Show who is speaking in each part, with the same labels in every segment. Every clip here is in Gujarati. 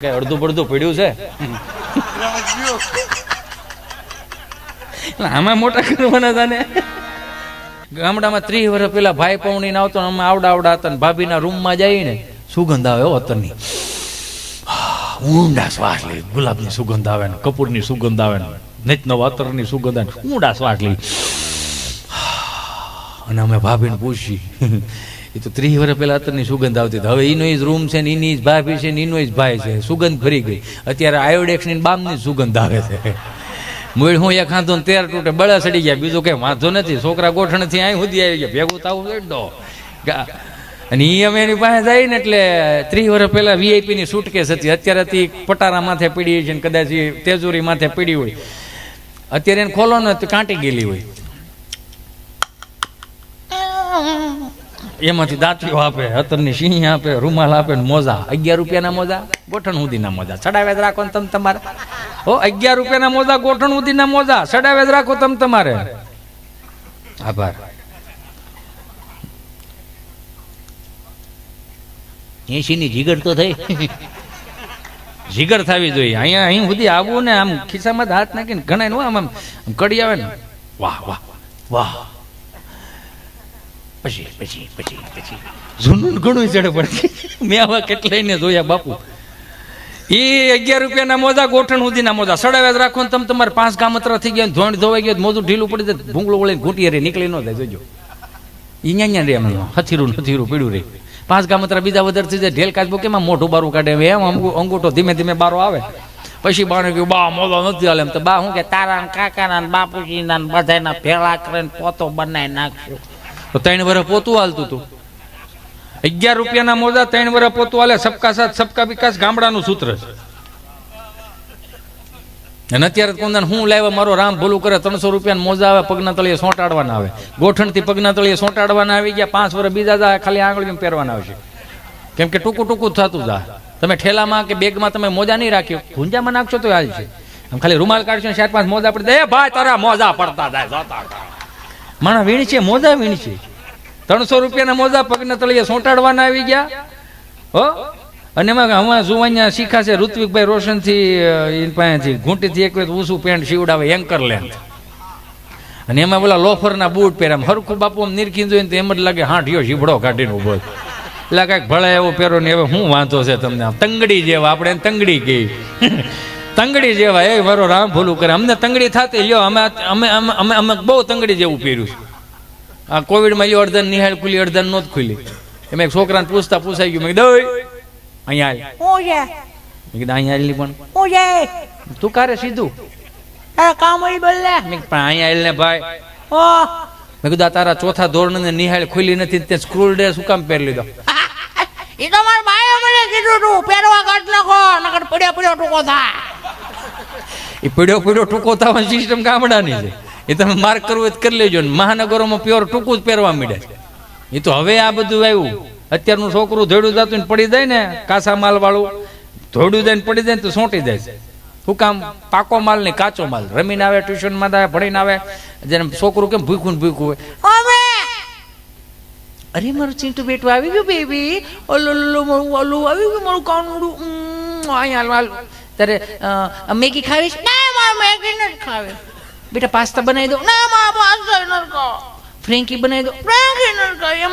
Speaker 1: કે અડધું પડધું પડ્યું છે આમાં મોટા કરવાના હતા ને. ગામડામાં 30 વર્ષ પેલા ભાઈ પૌણી ના આવતો, અમે આવડા હતા ને ભાભીના રૂમમાં જઈને સુગંધ આવે અત્તરની, ઊંડા શ્વાસ લે, ગુલાબની સુગંધ આવે ને કપૂરની સુગંધ આવે ને નેત નવ અત્તરની સુગંધ આવે, ઊંડા શ્વાસ લે. અને અમે ભાભીને પૂછી, એ તો 30 વર્ષ પહેલા અત્તરની સુગંધ આવતી હતી, હવે એનો જ રૂમ છે ને એની જ ભાભી છે ને એનો જ ભાઈ છે, સુગંધ ફરી ગઈ. અત્યારે આયોડેક્સ ની બામની સુગંધ આવે છે. મૂળ હું એક ખાધો ને 13 તૂટે બળા સડી ગયા, બીજું કઈ વાંધો નથી. છોકરા ગોઠણથી અહીં સુધી આવી ગયા, ભેગું થવું એડો. અને એ અમે એની પાસે જાય ને એટલે 30 વર્ષ પહેલા વીઆઈપી ની સુટકેસ હતી, અત્યારે પટારા માથે પડી છે ને કદાચ તેજુરી માથે પડી હોય. અત્યારે એને ખોલો ને તો કાંટી ગયેલી હોય, એમાંથી દાંતીઓ આપે, અત્તરની સિંહ આપે, રૂમાલ આપે ને મોજા. 11 રૂપિયાના મોજા, ગોઠણ સુધીના મોજા, સડાવે જ રાખો ને તમે તમારે. હો 11 રૂપિયાના મોજા, ગોઠણ સુધીના મોજા, સડાવે જ રાખો તમે તમારે. આભાર. એસીની જીગર તો થઈ, જીગર થવી જોઈએ. અહીંયા અહીં સુધી આવવું ને આમ ખિસ્સામાં હાથ નાખીને ઘણા નું આમ કડી આવે ને, વાહ વાહ વાહ. પછી પછી પછી પછી જૂનું ઘણું ચડે પડે. મેં આવા કેટલાયને જોયા બાપુ. એ 11 રૂપિયાના મોજા, ગોઠણ સુધીના મોજા, સડાવ્યા જ રાખો ને તમે તમારે 5 ગામતરા થઈ ગયા, ધોણ ધોવાઈ ગયો, મોજું ઢીલું પડી જાય, ભૂંગળું વળીને ઘૂંટી રે નીકળી ન થાય. જોજો એ ન્યા રે, એમ હથીરું પીડ્યું રે. 5 ગામતરા બીજા વધારે થઈ જાય, ઢેલ કાચબો કેમાં મોઢું બારું કાઢે, એમ અંગૂઠો ધીમે ધીમે બારો આવે. પછી બાને કહ્યું, બા મોજો નથી હાલે. એમ તો બા શું કે તારા કાકાના બાપુજીના બધાના ભેળા કરીને પોતો બનાવી નાખ્યો. તો 3 વર્ષ પોતું હાલતું હતું. 11 રૂપિયાના મોજા, 3 વર્ષ પોતું હાલે. સબકા સાથ સબકા વિકાસ ગામડાનું સૂત્ર છે. અને અત્યારે કોંદાન હું લાવ્યા, મારો રામ ભૂલું કરે, 300 રૂપિયાના મોજા આવે, પગના તળિયે સોંટાડવાના આવે, ગોઠણથી પગના તળિયે સોંટાડવાના આવી ગયા. 5 વર્ષ બીજા જાય, ખાલી આંગળીમાં પહેરવાના આવશે. કેમ કે ટૂંકું ટૂંકું થતું જાય. તમે ઠેલામાં કે બેગમાં તમે મોજા નહીં રાખ્યો, ગુંજામાં નાખશો તો હાલ છે. આમ ખાલી રૂમાલ કાઢશો, 4-5 મોજા પડી જાય, ભાઈ તારા મોજા પડતા જાય. માણા વીણ છે, મોજા વીણ છે. 300 રૂપિયાના મોજા પગના તળિયે સોંટાડવાના આવી ગયા. હો, અને એમાં હમણાં જુવાનિયા શીખાશે ઋત્વિકભાઈ રોશન થી પાસેથી ઘૂંટીથી એક વખત ઊંચું પેન્ટ સીવડાવે, એન્કર લેન્થ. અને એમાં પેલા લોફરના બૂટ પહેર્યા, હરખું બાપુ આમ નિરખી જોઈને તો એમ જ લાગે હાંઠિયો શીભડો કાઢીને ઉભો. એટલે કાંઈક ભળે એવો પહેરો ને હવે શું વાંધો છે તમને? તંગડી જેવા, આપણે એને તંગડી કહી, તંગડી જેવા. એ મારો રામ ભૂલું કરે, અમને તંગડી થતી. લ્યો અમે અમે અમે અમે બહુ તંગડી જેવું પહેર્યું છે. આ કોવિડમાં લ્યો અડધન નિહાળ ખુલી, અડધન નહોતી ખુલી. એમ એક છોકરાને પૂછાઈ ગયું, મેં કીધું અહીંયા કીધું અહીંયા પણ તું કારે સીધું કામ મેં અહીંયા ને ભાઈ. મેં કીધું તારા ચોથા ધોરણ ને નિહાળ ખુલી નથી, તે સ્કૂલ ડ્રેસ શું કામ પહેરી લીધો?
Speaker 2: એ તો મારા ભાઈએ મને કીધું તું પહેરવા કાઢ નાખો, નકર પડ્યો ટૂંકો થાય.
Speaker 1: એ પડ્યો ટૂંકો થવાની સિસ્ટમ ગામડાની છે. એ તમે માર્ક કરવું હોય તો કરી લેજો. મહાનગરોમાં પ્યોર ટૂંકું જ પહેરવા માંડે. એ તો હવે આ બધું આવ્યું. અત્યારનું છોકરું ધોડું જતું પડી જાય ને, કાચા માલ વાળું ધોડું જાય ને પડી જાય ને તો સોંટી જાય છે. શું કામ? પાકો માલ ને કાચો માલ. રમીને આવે, ટ્યુશનમાં આવે, ભણીને આવે, જેને છોકરું કેમ ભૂખું ને ભૂખું હોય. અરે મારું ચીંટુ બેટું આવી ગયું બેબી, ઓલું આવી ગયું મારું કાનડું. અહીંયા ત્યારે મેગી ખાવીશ?
Speaker 2: ના મારે મેગી નથી ખાવી.
Speaker 1: બેટા પાસ્તા બનાવી દો?
Speaker 2: ના મારે પાસ્તા નથી ખાવ.
Speaker 1: ફ્રેન્કી બનાવી દો?
Speaker 2: ફ્રેન્કી નથી ખાવી.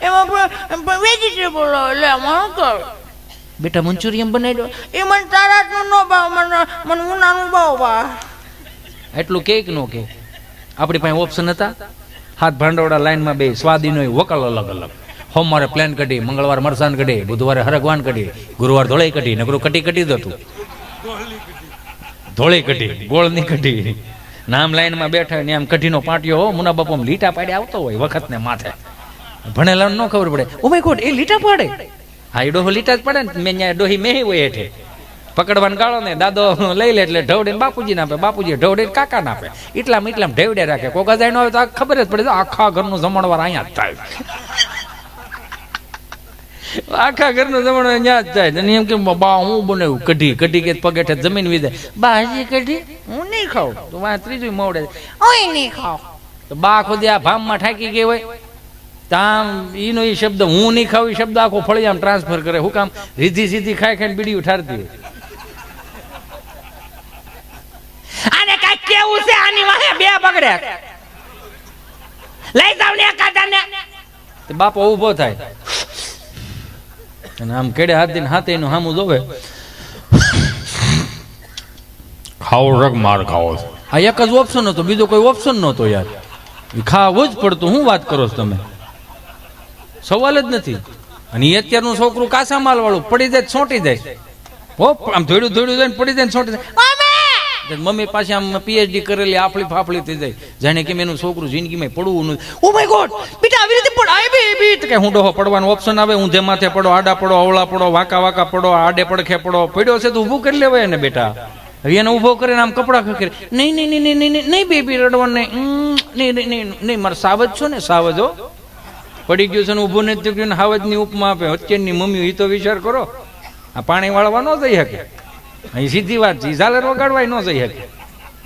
Speaker 2: એમાં વેજીટેબલ એટલે એમાં ખાવ.
Speaker 1: બેટા મંચુરિયન બનાવી દો?
Speaker 2: એ મને તારાનું નો ભાવ, મને ઉનાનું ભાવ.
Speaker 1: એટલું કેક નો કે આપણી પાસે ઓપ્શન હતા. હાથ ભાંડોળા લાઈનમાં બે સ્વાદીનો વકલ અલગ અલગ. સોમવારે પ્લેન કઢી, મંગળવાર મરસાન કઢી, બુધવારે હરગવાન કઢી, ગુરુવાર ધોળી કઢી, નકરું કટી દતું. ધોળી કઢી, ગોળની કઢી. નામ લાઈનમાં બેઠા ને આમ કઢીનો પાટિયો હો, મુના બાપુ લીટા પાડે આવતો હોય વખત ને માથે. ભણેલા ન ખબર પડે. ઓ માય ગોડ, એ લીટા પાડે? હા, એ ડોહો લીટા જ પાડે ને. મેં ત્યાં ડોહી મેહી હોય હેઠે પકડવાને ગાળો ને દાદો લઈ લે એટલે ઢવડીને બાપુજીને આપે, બાપુજી ઢવડીને કાકાને આપે. એટલામાં ઢેવડે રાખે. કોકા જાય ન હોય તો ખબર જ પડે, આખા ઘરનું જમણવાર અહીંયા જ થાય. આખા ઘરનું જમણવાર અહીંયા જ થાય. અને એમ કે બા હું બનાવ્યું કઢી કે પગેઠે જમીન વિધે. બા હજી કઢી હું નહીં ખાઉં. તો વાં ત્રીજું મોડે
Speaker 2: હું નહીં ખાવ.
Speaker 1: તો બા ખુદ આ ભામમાં ઠાકી ગઈ હોય તામ ઈનો એ શબ્દ હું નહીં ખાવ એ શબ્દ આખો ફળિયામાં ટ્રાન્સફર કરે. શું કામ? રીધી સીધી ખાઈ ખાઈને બીડી ઉઠાડતી હોય.
Speaker 2: કેવું છે આની વાહે બે બગડે લઈ જાવ ને કાદાને
Speaker 1: તે બાપો ઊભો થાય અને આમ કેડે હાથ દઈને હાથે એનું હામું જોવે ખાવો રગ માર ખાવો આ એક જ ઓપ્શન હતો બીજો કોઈ ઓપ્શન નહોતો યાર ખાવું જ પડતું હું વાત કરો છો તમે સવાલ જ નથી અને એ અત્યારનું છોકરું કાસા માલ વાળું પડી જાય છોટી જાય હો આમ ધોડ્યું ધોડ્યું જાય પડી જાય છોટી જાય મમ્મી પાસે આમ પીએચડી કરેલી આફળી ફાફળી થઈ જાય જાણે કે એનું છોકરું જિંદગીમાં પડવું નથી ઓ માય ગોડ બેટા આવી રીતે પડાય બે કે હું ડોહો પડવાનો ઓપ્શન આવે ઊંધે માથે પડો આડા પડો અવળા પડો વાંકા વાંકા પડો આડે પડખે પડો પડ્યો છે તો ઊભું કરી લેવાય ને બેટા હવે એને ઊભો કરીને આમ કપડા ખખેરે નહીં નહીં નહીં નહીં નહીં નહીં બેબી રડવાનું નહીં નહીં નહીં નહીં મારે સાવજ છો ને સાવજ હો પડી ગયું છે ને ઊભું નથી થયું હાવજની ઉપમા આપે અત્યારની મમ્મી એ તો વિચાર કરો આ પાણી વાળવા ન જઈ શકે અહીં સીધી વાત છે ઝાલર વગાડવા ન જઈ શકે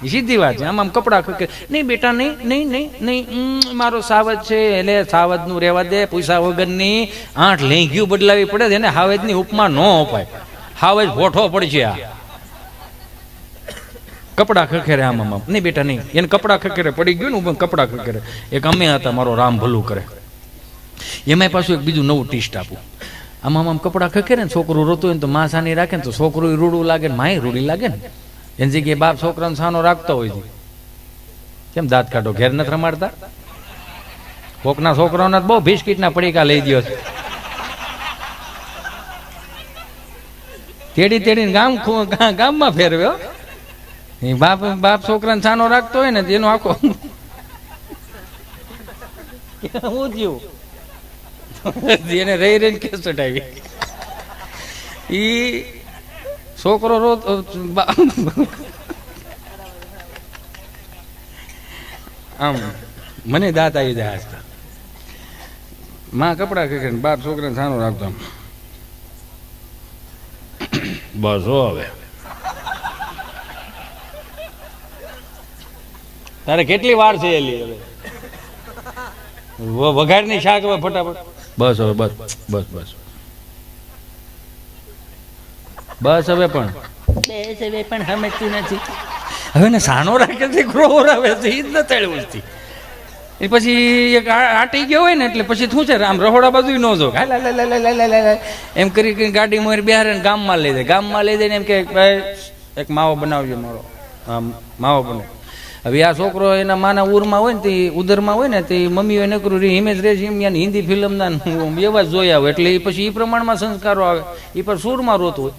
Speaker 1: એ સીધી વાત છે આમ આમ કપડા ખખેરે નહીં બેટા નહીં નહીં નહીં નહીં મારો સાવજ છે એટલે સાવજનું રહેવા દે પૈસા વગરની 8 લેંઘ્યું બદલાવી પડે એને હાવજની ઉપમા ન અપાય હાવજ ભોઠો પડશે આ કપડા ખખેરે આમ આમ નહીં બેટા નહીં એને કપડા ખખેરે પડી ગયું ને કપડા ખખેરે એક અમે હતા મારો રામ ભલું કરે એમાંય પાછું એક બીજું નવું ટીસ્ટ આપું આમ આમ કપડા ખખેરે ને છોકરું રોતું હોય ને તો માં સાની રાખે ને તો છોકરું રૂડું લાગે ને માય રૂડી લાગે ને એની જગ્યાએ બાપ છોકરાને સાનો રાખતો હોય છે કેમ દાંત કાઢો ઘેર નથી રમાડતા કોકના છોકરાઓને બહુ બિસ્કીટના પડીકા લઈ દો છે તેડી તેડીને ગામમાં ફેરવ્યો બાપ છોકરાને સાનો રાખતો હોય ને એનો આખો હું થયું એને રહી રહીને કેસટ આવી ઈ છોકરો રો આમ મને દાંત આવી જાય આજકાલ માં કપડા ખખે બાપ છોકરાને સાનો રાખતો આમ બસ હો હવે તારે કેટલી વાર છે એલી હવે વઘારની શાક હવે ફટાફટ બસ હવે બસ બસ બસ બસ હવે પણ સમજતું નથી હવે ને સાનો રાખે છે ગ્રોવર આવે છે એ જ ન તળ્યું છે એ પછી એક આટી ગયો હોય ને એટલે પછી શું છે આમ રહોડા બાજુ ન જો એમ કરી ગાડી મારી બિહારે ગામમાં લઈ જાય ગામમાં લઈ જઈને એમ કે એક માવો બનાવજો મારો આમ માવો બનાવ હવે આ છોકરો એના માના ઉરમાં હોય ને તે ઉદરમાં હોય ને તે મમ્મીઓ નકરું હિમેશ રેશમિયાની હિન્દી ફિલ્મના એવા જ જોયા હોય એટલે એ પછી એ પ્રમાણમાં સંસ્કારો આવે એ પર સૂરમાં રોતું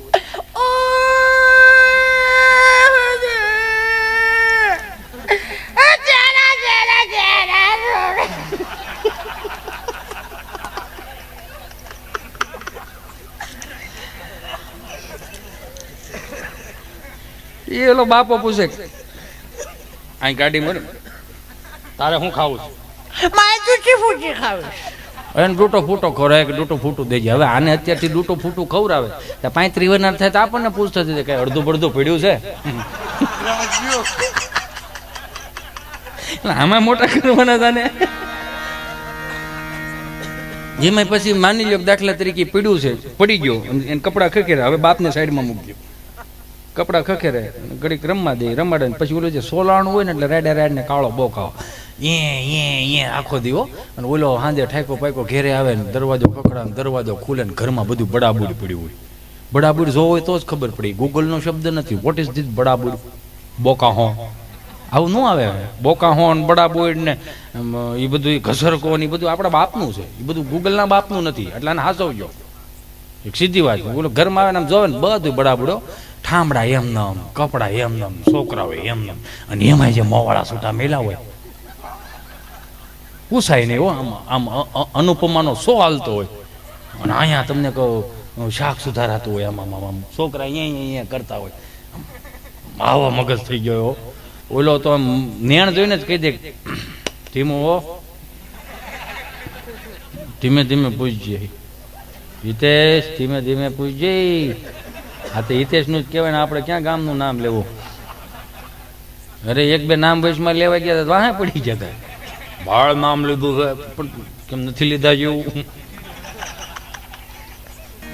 Speaker 1: હોય એલો બાપો પૂછે અહીં ગાડી મળે તારે હું ખાવું છું
Speaker 2: મારે તૂટી ફૂટી ખાવું
Speaker 1: એને ડૂટો ફૂટો ખવડાવે કે ડૂટો ફૂટું દેજે હવે આને અત્યારથી ડૂટો ફૂટું ખવડાવે તો 35 વર્ષના થાય તો આપણને પૂછતા કઈ અડધું પડધું પડ્યું છે આમાં મોટા કરવાના તાને જેમાં પછી માની લો દાખલા તરીકે પડ્યું છે પડી ગયો એને કપડા ખખેરે હવે બાપને સાઈડમાં મૂકી કપડા ખખેરે ઘડીક રમવા દે રમાડે પછી ઓલું જે સોલાણું હોય ને એટલે રેડે રેડ ને કાળો બોકાવો એ આખો દીવો અને ઓલો હાંજે ઠાકો પાકો ઘેરે આવે ને દરવાજો પકડા ને દરવાજો ખુલે ને ઘરમાં બધું બડાબુડ પડ્યું હોય બડાબુડ જો હોય તો જ ખબર પડી ગૂગલનો શબ્દ નથી વોટ ઇઝ ધીસ બડાબુડ બોકા હો આવું ન આવે બોકા હો ને બડાબુડ ને એ બધું ઘસરકો ને એ બધું આપણા બાપનું છે એ બધું ગૂગલના બાપનું નથી એટલે આને હાચવજો એક સીધી વાત ઓલો ઘરમાં આવે ને આમ જોવે ને બધું બડાબુડો ઠામડા એમનમ કપડા એમનમ છોકરા હોય એમનમ અને એમાં જે મોવાળા છૂટા મેલા હોય પૂછાય નહીં હો આમ અનુપમાનો શો હાલતો હોય અને અહીંયા તમને કહું શાક સુધારાતું હોય આમ છોકરા અહીંયા કરતા હોય આવો મગજ થઈ ગયો ઓલો તો આમ નેણ જોઈને જ કહી દે ધીમો હો ધીમે ધીમે પૂછજે હિતેશ ધીમે ધીમે પૂછજે હા તો હિતેશનું જ કહેવાય ને આપણે ક્યાં ગામનું નામ લેવું અરે એક બે નામ વયસમાં લેવા ગયા વાહે પડી જતા ભાળ નામ લીધું છે પણ કેમ નથી લીધા જેવું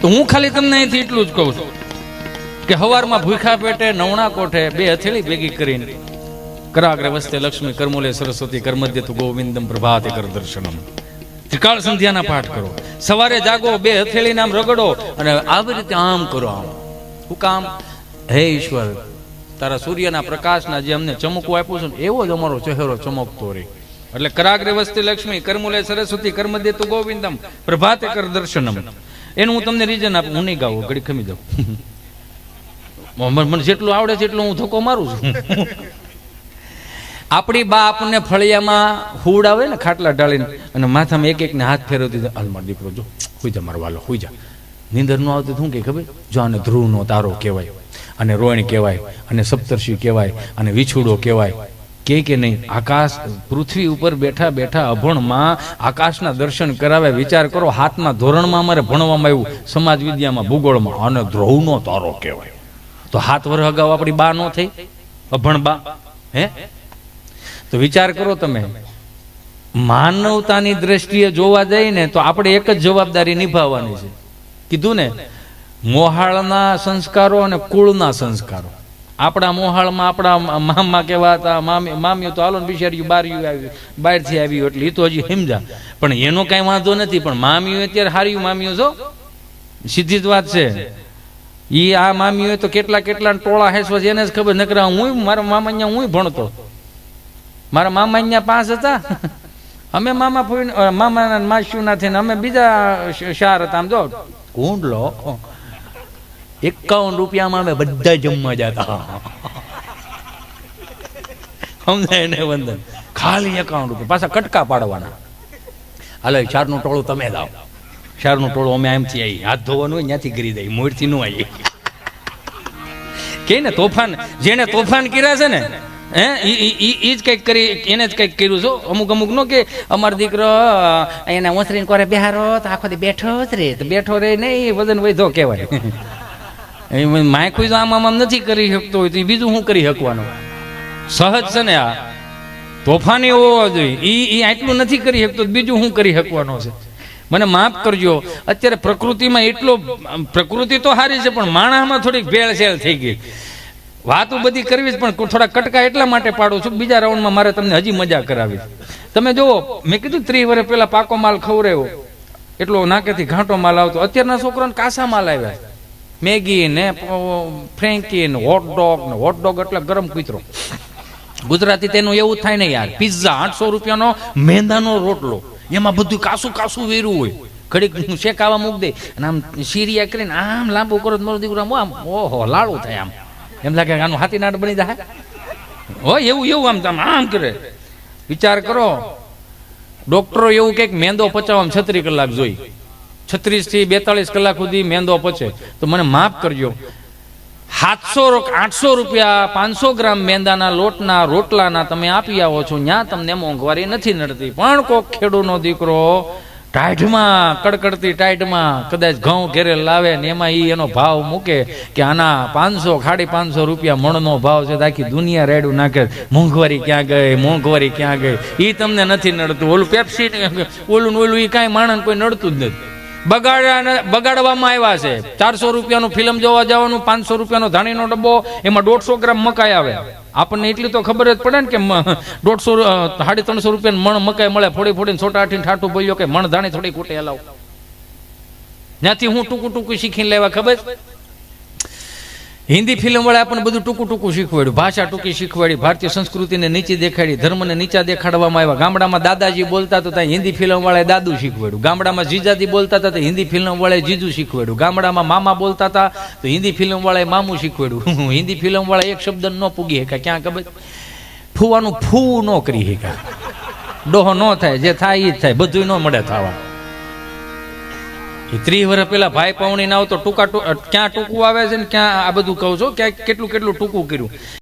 Speaker 1: તો હું ખાલી તમને અહીંથી એટલું જ કહું છું કે સવારમાં ભૂખા પેટે નવણા કોઠે બે હથેળી ભેગી કરીને કરાગ્રે વસ્તે લક્ષ્મી કર્મૂલે સરસ્વતી કર્મધ્ય તુ ગોવિંદમ પ્રભાતે કર દર્શનમ. ત્રિકાળ સંધ્યાના પાઠ કરો, સવારે જાગો, બે હથેળીને આમ રગડો અને આવી રીતે આમ કરો. આમ શું કામ? હે ઈશ્વર, તારા સૂર્યના પ્રકાશના જે અમને ચમકવું આપ્યું છે ને એવો જ અમારો ચહેરો ચમકતો રહે. એટલે કરાગ્રે વસ્તે લક્ષ્મી કર્મૂલે સરસ્વતી કર્મધ્ય તુ ગોવિંદમ પ્રભાતે કર દર્શનમ. એનું હું તમને રીઝન આપું, હું નહીં ગાવું, ઘડી ખમી જાઉં. મને જેટલું આવડે છે એટલું હું ધક્કો મારું છું. આપણી બા આપણને ફળિયામાં હુડ આવે ને ખાટલા ઢાળીને અને માથામાં એક એકને હાથ ફેરવતી, હાલ મારો દીકરો જો હુઈ જા, મારો વાલો હુઈ જા. નીંદર ન આવતી શું કે ખબર? જો આને ધ્રુવનો તારો કહેવાય, અને રોહિણી કહેવાય, અને સપ્તર્ષિ કહેવાય, અને વિછુડો કહેવાય. કે નહીં, આકાશ પૃથ્વી ઉપર બેઠા બેઠા અભણમાં આકાશના દર્શન કરાવે. વિચાર કરો, હાથના ધોરણમાં અમારે ભણવામાં આવ્યું, સમાજ વિદ્યામાં, ભૂગોળમાં, અને ધ્રુવનો તારો કહેવાય. તો હાથ વર્ષ અગાઉ આપણી બા નો થઈ, અભણ બા? હે? તો વિચાર કરો તમે, માનવતાની દ્રષ્ટિએ જોવા જઈએ ને તો આપણે એક જ જવાબદારી નિભાવવાની છે. કીધું ને, મોહાળના સંસ્કારો અને કુળના સંસ્કારો. આપણા મોહાળમાં આપણા મામા કેવા હતા, મામીઓ તો હાલો બિચાર્યું બહારથી આવ્યું એટલે એ તો હજી સમજા, પણ એનો કઈ વાંધો નથી. પણ મામીઓ અત્યારે હાર્યું મામીઓ છો, સીધી જ વાત છે. ઈ આ મામીઓ તો કેટલા ટોળા હેસવા એને જ ખબર. નકરા હું મારા મામા અહીંયા હું ભણતો, મારા મામા અહીંયા 5 હતા, અમે મામા મામાના માસ્યુ ના થઈને અમે બીજા 4 હતા. આમ જો કુંડલો 51 રૂપિયામાં અમે બધા જમવા જતા. સમજાય ને વંદન? ખાલી 51 રૂપિયા, પાછા કટકા પાડવાના. હાલો 4 નું ટોળું તમે દાવ, 4 નું ટોળું અમે એમથી આવી, હાથ ધોવાનું હોય ત્યાંથી કરી દઈ, મોરથી નું આવી. કે ને તોફાન, જેને તોફાન કર્યા છે ને ઈ જ કઈક કરી, એને જ કઈક કર્યું છો. અમુક નો કે અમારો દીકરો એને ઓસરીને કોરે બેહારો તો આખો દી બેઠો જ રે, તો બેઠો રે નહીં, વજન વધો કહેવાય. માયકું આમ નથી કરી શકતો હોય તો બીજું શું કરી શકવાનું? સહજ છે ને આ તોફાની હોવો જોઈએ. ઈ આટલું નથી કરી શકતો, બીજું શું કરી શકવાનો છે? મને માફ કરજો, અત્યારે પ્રકૃતિમાં એટલો, પ્રકૃતિ તો સારી છે પણ માણસમાં થોડીક ભેળસેળ થઈ ગઈ. વાતો બધી કરવી જ, પણ થોડા કટકા એટલા માટે પાડું છું, બીજા રાઉન્ડમાં મારે તમને હજી મજા કરાવી. તમે જુઓ, મેં કીધું 30 વર્ષ પહેલા પાકો માલ ખવડાવ્યો, એટલો નાકેથી ઘાંટો માલ આવતો. અત્યારના છોકરાને કાસા માલ આવ્યા, મેગી ને ફ્રેન્કી ને હોટડોગ એટલે ગરમ કૂતરો. ગુજરાતી તેનું એવું થાય ને યાર, પિઝા 800 રૂપિયાનો મેંદાનો રોટલો, એમાં બધું કાસું વેરું હોય. ઘડીક શેકાવા મૂક દે અને આમ સીરિયા કરીને આમ લાંબુ કરો, મારો દીકરો આમ ઓહો લાડુ થાય. આમ એમ લાગે આનું હાથી નાટ બની જાય હોય, એવું આમ કરે. વિચાર કરો, ડોક્ટરો એવું કે મેંદો પચાવવામાં 36 કલાક જોઈ, 36 થી 42 કલાક સુધી મેંદો પચે. તો મને માફ કરજો, 800 રૂપિયા 500 ગ્રામ મેંદાના લોટના રોટલાના તમે આપી આવો છો, ત્યાં તમને મોંઘવારી નથી નડતી. પણ કોક ખેડૂનો દીકરો ટાઈટમાં, કડકડતી ટાઈટમાં કદાચ ઘઉં ઘેરે લાવે ને એમાં એનો ભાવ મૂકે કે આના 500-550 રૂપિયા મણનો ભાવ છે, આખી દુનિયા રેડું નાખે. મોંઘવારી ક્યાં ગઈ? એ તમને નથી નડતું. ઓલું પેપ્સી ઓલું એ કાંઈ માણસ કોઈ નડતું જ નથી. બગાડવામાં આવ્યા છે. 400 રૂપિયાનું ફિલ્મ જોવા જવાનું, 500 રૂપિયાનો ધાણીનો ડબ્બો, એમાં 150 ગ્રામ મકાઈ આવે. આપણને એટલી તો ખબર જ પડે ને કે 350 રૂપિયા મણ મકાઈ મળે. ફોડીને છોટા આઠીને ઠાઠું બોલ્યો કે મણ ધાણી થોડી કૂટે હલાવ. ત્યાંથી હું ટૂંકું શીખીને લેવા ખબર. હિન્દી ફિલ્મ વાળા આપણને બધું ટૂંકું શીખવાડ્યું, ભાષા ટૂંકી શીખવાડી, ભારતીય સંસ્કૃતિને નીચી દેખાડી, ધર્મને નીચા દેખાડવામાં આવ્યા. ગામડામાં દાદાજી બોલતા હતા, હિન્દી ફિલ્મ વાળાએ દાદુ શીખવાડ્યું. ગામડામાં જીજાજી બોલતા હતા, હિન્દી ફિલ્મ વાળાએ જીજુ શીખવાડ્યું. ગામડામાં મામા બોલતા હતા તો હિન્દી ફિલ્મ વાળાએ મામું શીખવાડ્યું. હિન્દી ફિલ્મ વાળા એક શબ્દ ન પૂગી શકા, ક્યાં ખબર? ફૂવાનું ફૂ ન કરી શકા, ડોહો ન થાય, જે થાય એ જ થાય, બધું ન મળે થવા. 30 વર્ષ પેલા ભાઈ પાવણી ના આવતો ક્યાં ટૂંકું આવે છે ને ક્યાં આ બધું કહું છું, ક્યાં કેટલું ટૂંકું કર્યું.